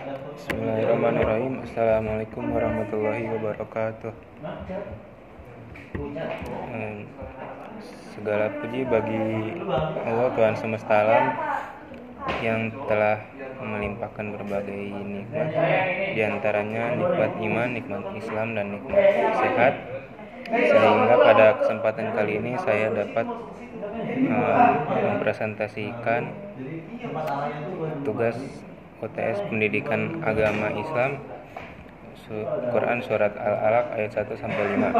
Bismillahirrahmanirrahim. Assalamualaikum warahmatullahi wabarakatuh. Segala puji bagi Allah Tuhan semesta alam yang telah melimpahkan berbagai nikmat, diantaranya nikmat iman, nikmat Islam, dan nikmat sehat, sehingga pada kesempatan kali ini saya dapat mempresentasikan tugas UTS Pendidikan Agama Islam Quran Surat Al-Alaq ayat 1-5.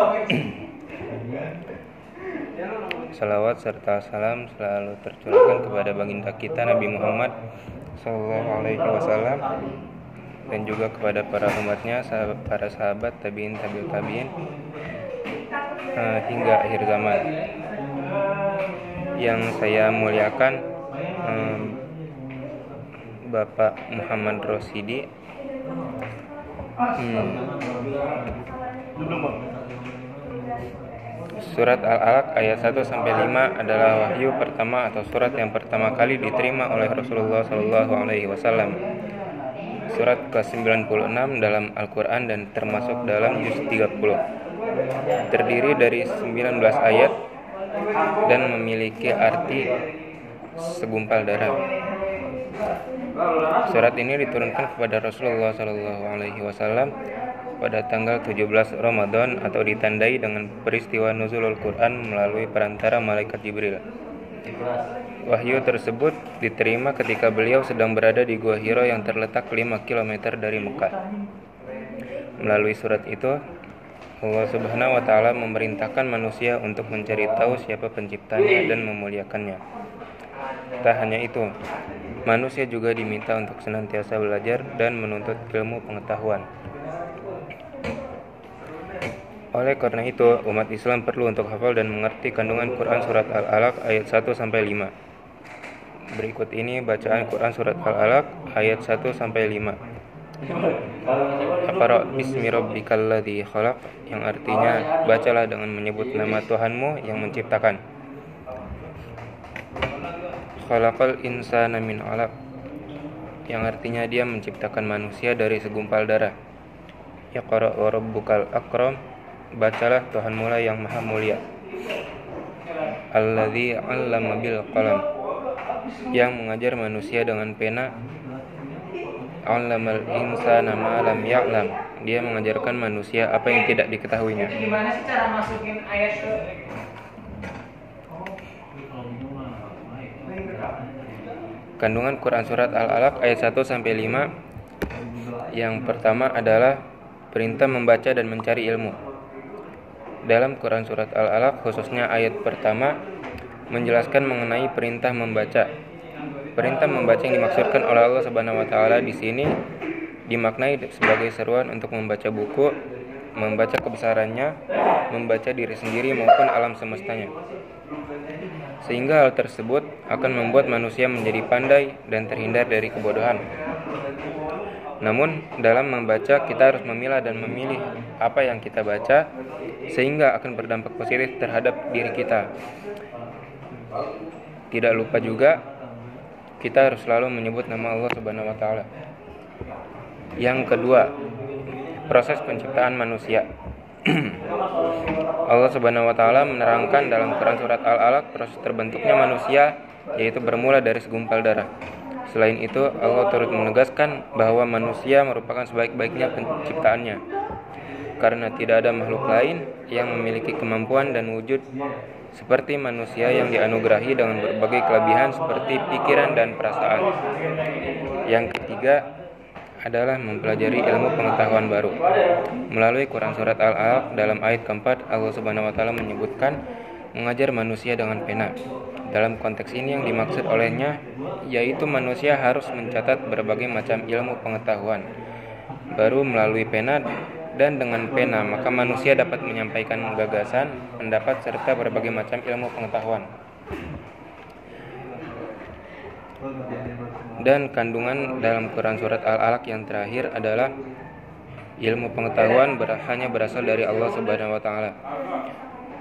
Salawat serta salam selalu tercurahkan kepada baginda kita Nabi Muhammad SAW dan juga kepada para umatnya, para sahabat, tabi'in, tabi'ut tabi'in hingga akhir zaman. Yang saya muliakan Bapak Muhammad Rosidi. Surat Al-Alaq ayat 1-5 adalah wahyu pertama atau surat yang pertama kali diterima oleh Rasulullah SAW. Surat ke-96 dalam Al-Quran dan termasuk dalam juz 30. Terdiri dari 19 ayat dan memiliki arti segumpal darah. Surat ini diturunkan kepada Rasulullah SAW pada tanggal 17 Ramadan atau ditandai dengan peristiwa nuzulul Quran melalui perantara malaikat Jibril. Wahyu tersebut diterima ketika beliau sedang berada di Gua Hiro yang terletak 5 km dari Mekah. Melalui surat itu, Allah Subhanahu wa Ta'ala memerintahkan manusia untuk mencari tahu siapa penciptanya dan memuliakannya. Tak hanya itu, manusia juga diminta untuk senantiasa belajar dan menuntut ilmu pengetahuan. Oleh karena itu, umat Islam perlu untuk hafal dan mengerti kandungan Quran Surat Al-Alaq ayat 1-5. Berikut ini bacaan Quran Surat Al-Alaq ayat 1-5. Iqra bismi rabbikal ladzi khalaq, yang artinya bacalah dengan menyebut nama Tuhanmu yang menciptakan. Khalaqal insana min 'alaq, yang artinya dia menciptakan manusia dari segumpal darah. Iqra wa rabbukal akram, bacalah Tuhanmu lah yang maha mulia. Alladzi 'allama bil qalam, yang mengajar manusia dengan pena. 'Allamal insana ma lam ya'lam, dia mengajarkan manusia apa yang tidak diketahuinya. Gimana sih cara masukin ayat ke Kandungan Quran Surat Al-Alaq ayat 1-5. Yang pertama adalah perintah membaca dan mencari ilmu. Dalam Quran Surat Al-Alaq, khususnya ayat pertama, menjelaskan mengenai perintah membaca. Perintah membaca yang dimaksudkan oleh Allah Subhanahu wa Ta'ala di sini dimaknai sebagai seruan untuk membaca buku, membaca kebesarannya, membaca diri sendiri maupun alam semestanya. Sehingga hal tersebut akan membuat manusia menjadi pandai dan terhindar dari kebodohan. Namun, dalam membaca kita harus memilah dan memilih apa yang kita baca, sehingga akan berdampak positif terhadap diri kita. Tidak lupa juga, kita harus selalu menyebut nama Allah Subhanahu wa Ta'ala. Yang kedua, proses penciptaan manusia. Allah Subhanahu wa Ta'ala menerangkan dalam Quran Surat Al-Alaq proses terbentuknya manusia, yaitu bermula dari segumpal darah. Selain itu, Allah turut menegaskan bahwa manusia merupakan sebaik-baiknya penciptaannya, karena tidak ada makhluk lain yang memiliki kemampuan dan wujud seperti manusia yang dianugerahi dengan berbagai kelebihan seperti pikiran dan perasaan. Yang ketiga adalah mempelajari ilmu pengetahuan baru. Melalui Quran Surat Al-Alaq dalam ayat keempat, Allah Subhanahu wa Ta'ala menyebutkan mengajar manusia dengan pena. Dalam konteks ini yang dimaksud olehnya yaitu manusia harus mencatat berbagai macam ilmu pengetahuan baru melalui pena, dan dengan pena maka manusia dapat menyampaikan gagasan, pendapat serta berbagai macam ilmu pengetahuan. Dan kandungan dalam Quran Surat Al-Alaq yang terakhir adalah ilmu pengetahuan hanya berasal dari Allah Subhanahu wa Ta'ala.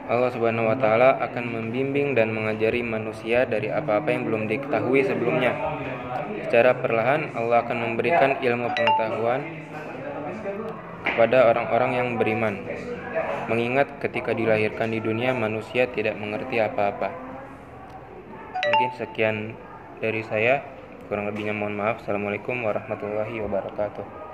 Allah Subhanahu wa taala akan membimbing dan mengajari manusia dari apa-apa yang belum diketahui sebelumnya. Secara perlahan Allah akan memberikan ilmu pengetahuan kepada orang-orang yang beriman. Mengingat ketika dilahirkan di dunia manusia tidak mengerti apa-apa. Mungkin sekian dari saya, kurang lebihnya mohon maaf. Assalamualaikum warahmatullahi wabarakatuh.